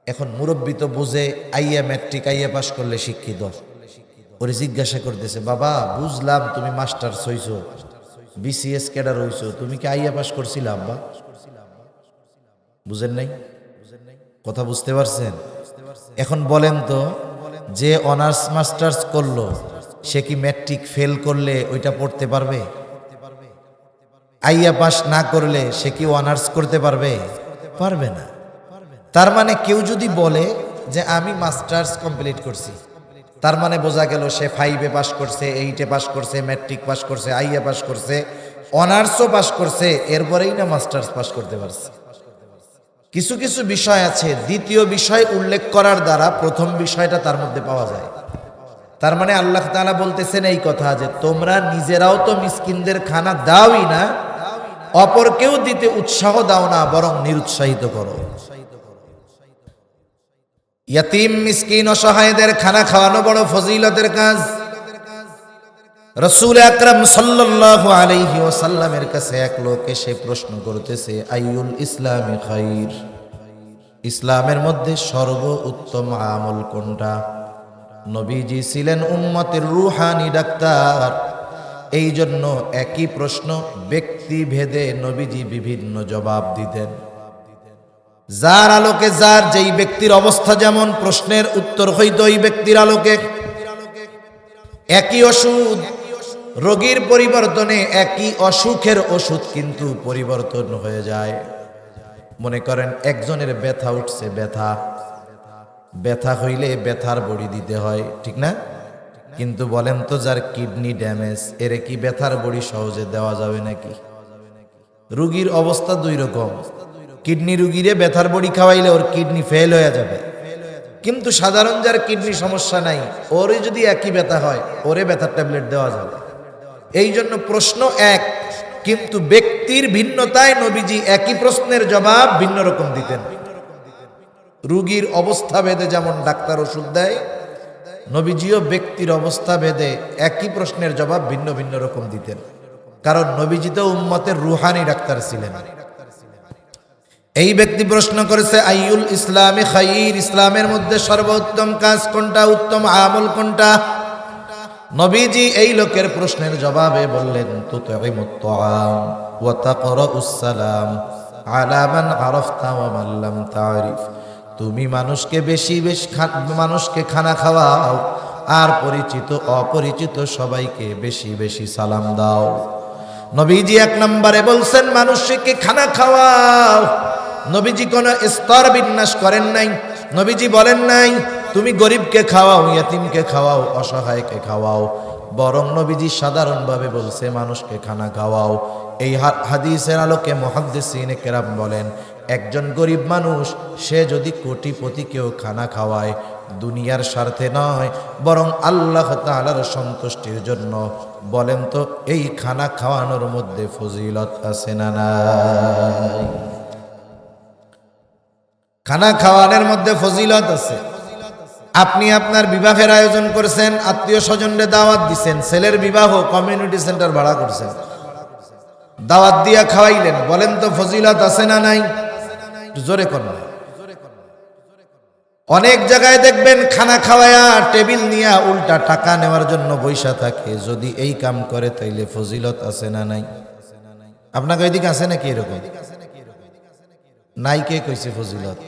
এখন মুরব্বী তো বুঝে আইয়া ম্যাট্রিক আইয়া পাস করলে শিক্ষিত। ওরে জিজ্ঞাসা করতেছে, বাবা বুঝলাম তুমি মাস্টার্স হইছো, বিসিএস ক্যাডার হইছো, তুমি কি আইয়া পাস করছিলা আব্বা? বুঝেন নাই? কথা বুঝতে পারছেন? এখন বলেন তো, যে অনার্স মাস্টার্স করলো সে কি ম্যাট্রিক ফেল করলে ওইটা পড়তে পারবে? আইয়া পাস না করলে সে কি অনার্স করতে পারবে? পারবে না। তার মানে কেউ যদি বলে যে আমি মাস্টার্স কমপ্লিট করছি, তার মানে বোঝা গেল সে 5-এ পাস করছে, 8-এ পাস করছে, ম্যাট্রিক পাস করছে, আইয়া পাস করছে, অনার্সও পাস করছে, এরপরেই না মাস্টার্স পাস করতে পারছে। কিছু কিছু বিষয় আছে দ্বিতীয় বিষয় উল্লেখ করার দ্বারা প্রথম বিষয়টা তার মধ্যে পাওয়া যায়। তার মানে আল্লাহ তাআলা বলতেছেন এই কথা যে তোমরা নিজেরাও তো মিসকিনদের খানা দাওই না, অপরকেও দিতে উৎসাহ দাও না, বরং নিরুৎসাহিত করো। ইয়াতিম মিসকিন অসহায়দের খানা খাওয়ানো বড় ফজিলতের কাজ। রাসূল আকরাম সাল্লাল্লাহু আলাইহি ওয়াসাল্লামের কাছে এক লোক এসে প্রশ্ন করতেছে, আইয়ুল ইসলামি খাইর, ইসলামের মধ্যে সর্বোত্তম আমল কোনটা? নবীজি ছিলেন উম্মতের রূহানি ডাক্তার, এই জন্য একই প্রশ্ন ব্যক্তি ভেদে নবীজি বিভিন্ন জবাব দিতেন। যার আলোকে যার যেই ব্যক্তির অবস্থা যেমন প্রশ্নের উত্তর হইত ওই ব্যক্তির আলোকে। একই ওষুধ রোগীর পরিবর্তনে, একই অসুখের ওষুধ কিন্তু পরিবর্তন হয়ে যায়। মনে করেন একজনের ব্যথা উঠছে, ব্যথা হইলে ব্যথার বড়ি দিতে হয়, ঠিক না? কিন্তু বলেন তো যার কিডনি ড্যামেজ, এরে কি ব্যথার বড়ি সহজে দেওয়া যাবে নাকি? রুগীর অবস্থা দুই রকম। কিডনি রুগীরে ব্যথার বড়ি খাওয়াইলে ওর কিডনি ফেল হয়ে যাবে, কিন্তু সাধারণ যার কিডনি সমস্যা নাই, ওরে যদি একই ব্যথা হয় ওরে ব্যথার ট্যাবলেট দেওয়া যাবে। এই জন্য প্রশ্ন এক, কিন্তু ব্যক্তির ভিন্নতায় নবীজি একই প্রশ্নের জবাব ভিন্ন রকম দিতেন। রুগীর অবস্থা ভেদে যেমন ডাক্তার ওষুধ দেয়, নবীজিও ব্যক্তির অবস্থা ভেদে একই প্রশ্নের জবাব ভিন্ন ভিন্ন রকম দিতেন, কারণ নবীজি তো উম্মতের রুহানি ডাক্তার ছিলেন। এই ব্যক্তি প্রশ্ন করেছে, আইয়ুল ইসলামি খাইর, ইসলামের মধ্যে সর্বোত্তম কাজ কোনটা, উত্তম আমল কোনটা? নবীজি এই লোকের প্রশ্নের জবাবে বললেন, তুতঈমুত তাআম ওয়া তাকরাউস সালাম আলা মান আরাফতা ওয়া মান লাম তারিফ। তুমি মানুষকে বেশি বেশি মানুষকে খানা খাওয়াও, আর পরিচিত অপরিচিত সবাইকে বেশি বেশি সালাম দাও। নবীজি এক নম্বরে বলছেন মানুষকে খানা খাওয়াও। নবীজি কোনো স্তর বিন্যাস করেন নাই। নবীজি বলেন নাই তুমি গরিবকে খাওয়াও, ইয়াতিমকে খাওয়াও, অসহায়কে খাওয়াও, বরং নবীজি সাধারণভাবে বলছে মানুষকে খানা খাওয়াও। এই হাদিসের আলোকে মুহাদ্দিসিনে কেরাম বলেন, একজন গরিব মানুষ সে যদি কোটিপতিকেও খানা খাওয়ায়, দুনিয়ার স্বার্থে নয় বরং আল্লাহ তাআলার সন্তুষ্টির জন্য, বলেন তো এই খানা খাওয়ানোর মধ্যে ফজিলত আছে না নাই? খানা খাওয়ানোর মধ্যে ফজিলত আছে। আপনি আপনার বিবাহের আয়োজন করেছেন, আত্মীয় স্বজনদের দাওয়াত দিছেন, ছেলের বিবাহ কমিউনিটি সেন্টার ভাড়া করছেন, দাওয়াত দিয়া খাওয়াইলেন, বলেন তো ফজিলত আছে না নাই? জোরে করুন। অনেক জায়গায় দেখবেন খানা খাওয়ায়া টেবিল নিয়ে উল্টা টাকা নেওয়ার জন্য বৈশা থাকে। যদি এই কাম করে তাইলে ফজিলত আছে না নাই? আপনাকে ওইদিকে আছে নাকি এরকম? নাই, কে কইছে ফজিলত?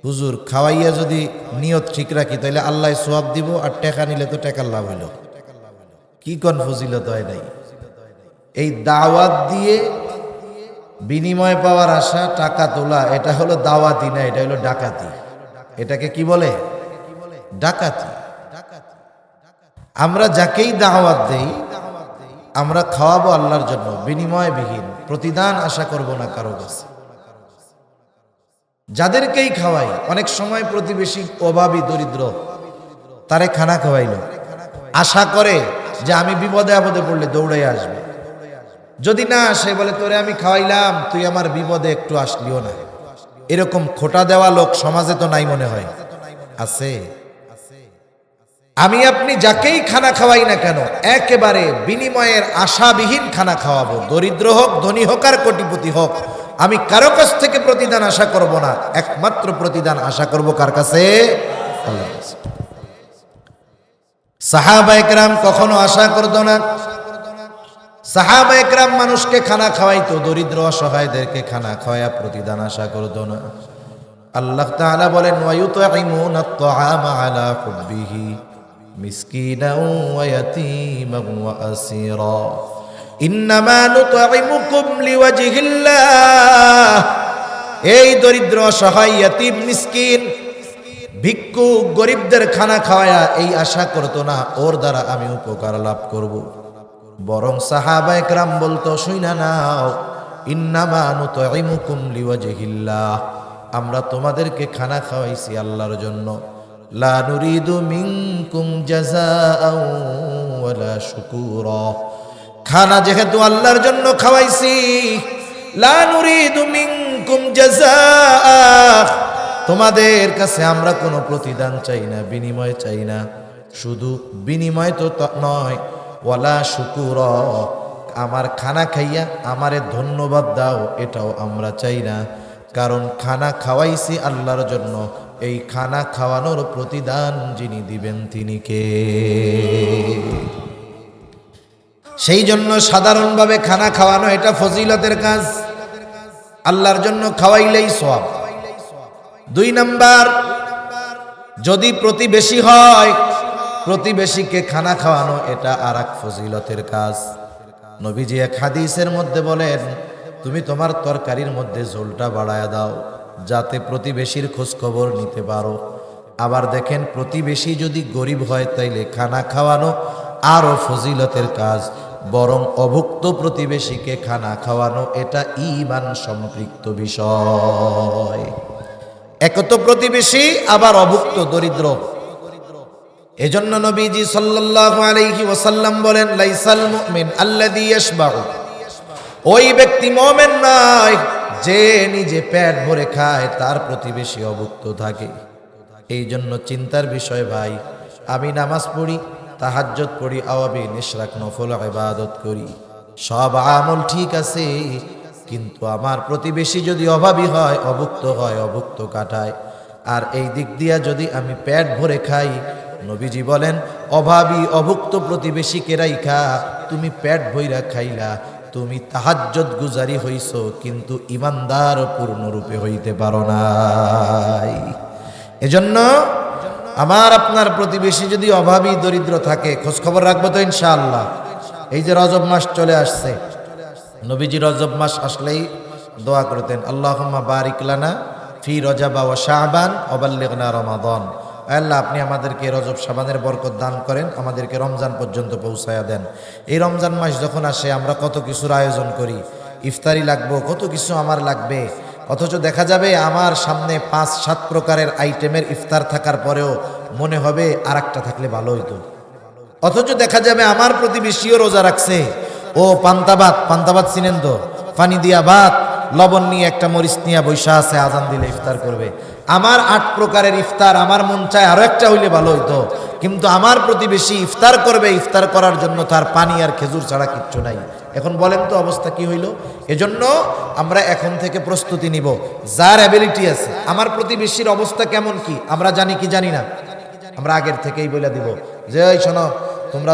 হুজুর খাওয়াইয়া যদি নিয়ত ঠিক রাখি তাইলে আল্লাহ সওয়াব দিব, আর টাকা নিলে তো টাকার লাভ হইল। কি কোন ফজিলত হয় নাই? এই দাওয়াত দিয়ে বিনিময় পাওয়ার আশা টাকা তোলা, এটা হলো দাওয়াতি না, এটা হলো ডাকাতি। এটাকে কি বলে? ডাকাতি। আমরা যাকেই দাওয়াত দেই আমরা খাওয়াবো আল্লাহর জন্য, বিনিময়বিহীন, প্রতিদান আশা করব না কারো কাছে। যাদেরকেই খাওয়াই, অনেক সময় প্রতিবেশী অভাবী দরিদ্র, তারে খানা খাওয়াইল, আশা করে যে আমি বিপদে আপদে পড়লে দৌড়াই আসবে। যদি না আসে বলে তোরে আমি খাওয়াইলাম, তুই আমার বিপদে একটু আসলিও না। এরকম খোটা দেওয়া লোক সমাজে তো নাই মনে হয়? আছে। আমি আপনি যাকেই খানা খাওয়াই না কেন একেবারে বিনিময়ের আশাবিহীন খানা খাওয়াবো। দরিদ্র হোক, ধনী হোক, আর কোটিপতি হোক, আমি কারো কাছ থেকে প্রতিদান আশা করব না। একমাত্র প্রতিদান আশা করব কার কাছে? আল্লাহর কাছে। সাহাবায়ে কেরাম কখনো আশা করত না। সাহাবায়ে কেরাম মানুষকে খানা খাওয়াইতো, দরিদ্র অসহায়দেরকে খানা খাওয়ায়া প্রতিদান আশা করত না। আল্লাহ তাআলা বলেন, ওয়ায়ুতঈমুনা আত-তাআমা আলা হুব্বিহি মিসকিনাও ওয়া ইয়াতীমান ওয়া আসীরা ইন্নামা নুতঈমুকুম লিওয়াজহিল্লাহ। এই দরিদ্র অসহায় ইয়াতীম মিসকিন ভিক্ষুক গরিবদের খানা খাওয়ায়া এই আশা করতো না ওর দ্বারা আমি উপকার লাভ করব। বরং সাহাবায়ে কেরাম বলতো, শুইনা নাও, ইন্নামা নুতঈমুকুম লিওয়াজহিল্লাহ, আমরা তোমাদেরকে খানা খাওয়াইছি আল্লাহর জন্য। লা নুরিদু মিনকুম জাযাআও ওয়ালা শুকুরা, খানা যেহেতু আল্লাহর জন্য খাওয়াইছি, লা নুরিদু মিনকুম জাযাআ, তোমাদের কাছে আমরা কোনো প্রতিদান চাই না, বিনিময় চাই না। শুধু বিনিময় তো নয়, ওয়ালা শুকুরা, আমার খানা খাইয়া আমারে ধন্যবাদ দাও, এটাও আমরা চাই না। কারণ খানা খাওয়াইছি আল্লাহর জন্য, এই খানা খাওয়ানোর প্রতিদান যিনি দিবেন তিনি কে? সেই জন্য সাধারণভাবে খানা খাওয়ানো এটা ফজিলতের কাজ, আল্লাহর জন্য খাওয়াইলেই সওয়াব। 2 নাম্বার, যদি প্রতিবেশী হয়, প্রতিবেশীকে খানা খাওয়ানো এটা আরেক ফজিলতের কাজ। নবীজি এক হাদিসের মধ্যে বলেন, তুমি তোমার তরকারির মধ্যে ঝোলটা বাড়ায়া দাও যাতে প্রতিবেশীর খোঁজ খবর নিতে পারো। আবার দেখেন, প্রতিবেশী যদি গরিব হয় তাইলে খানা খাওয়ানো আরো ফজিলতের কাজ। বরং অভুক্ত প্রতিবেশীকে খানা খাওয়ানো এটা ঈমান সম্পৃক্ত বিষয়। এক তো প্রতিবেশী, আবার অভুক্ত দরিদ্র। এজন্য নবীজি সাল্লাল্লাহু আলাইহি ওয়াসাল্লাম বলেন, লাইসাল মুমিন আল্লাযী ইয়াশবাউ, ওই ব্যক্তি মুমিন নয় যে নিজে পেট ভরে খায়, তার প্রতিবেশী অভুক্ত থাকে। এই জন্য চিন্তার বিষয় ভাই, আমি নামাজ পড়ি, তাহাজ্জুদ পড়ি, আওয়াবিন ইশরাক নফল ইবাদত করি, সব আমল ঠিক আছে, কিন্তু আমার প্রতিবেশী যদি অভাবী হয়, অভুক্ত হয়, অভুক্ত কাটায়, আর এই দিক দিয়া যদি আমি পেট ভরে খাই, নবীজি বলেন, অভাবী অভুক্ত প্রতিবেশীকে রাইখা তুমি পেট ভইরা খাইলা, তুমি তাহাজ্জুদ গুজারি হইছো, কিন্তু ইমানদার পূর্ণরূপে হইতে পারো নাই। এজন্য আমার আপনার প্রতিবেশী যদি অভাবী দরিদ্র থাকে, খোঁজ খবর রাখবো তো ইনশাআল্লাহ। এই যে রজব মাস চলে আসছে, নবীজি রজব মাস আসলেই দোয়া করতেন, আল্লাহুম্মা বারিক লানা ফি রজবা ওয়া শাবান ওয়া বাল্লিগনা রমাদান। আল্লাহ, আপনি আমাদেরকে রজব শাবানের বরকত দান করেন, আমাদেরকে রমজান পর্যন্ত পৌঁছায়া দেন। এই রমজান মাস যখন আসে আমরা কত কিছুর আয়োজন করি, ইফতারি লাগবো, কত কিছু আমার লাগবে, অথচ দেখা যাবে আমার সামনে 5-7 প্রকারের আইটেমের ইফতার থাকার পরেও মনে হবে আর একটা থাকলে ভালো হইতো। অথচ দেখা যাবে আমার প্রতিবেশীও রোজা রাখছে, ও পান্তাবাদ চিনেন তো, পানি দিয়া ভাত, লবণ নিয়ে একটা মরিচ নিয়ে বৈশা আছে, আজান দিলে ইফতার করবে। আমার 8 প্রকারের ইফতার, আমার মন চায় আরো একটা হইলে ভালো হইতো, কিন্তু আমার প্রতিবেশী ইফতার করবে, ইফতার করার জন্য তার পানি আর খেজুর ছাড়া কিচ্ছু নাই। এখন বলেন তো অবস্থা কি হইল? এজন্য আমরা এখন থেকে প্রস্তুতি নিব, যার অ্যাবিলিটি আছে, আমার প্রতিবেশীর অবস্থা কেমন কি আমরা জানি কি জানি না, আমরা আগের থেকেই বলে দিব যে, এই শোনো তোমরা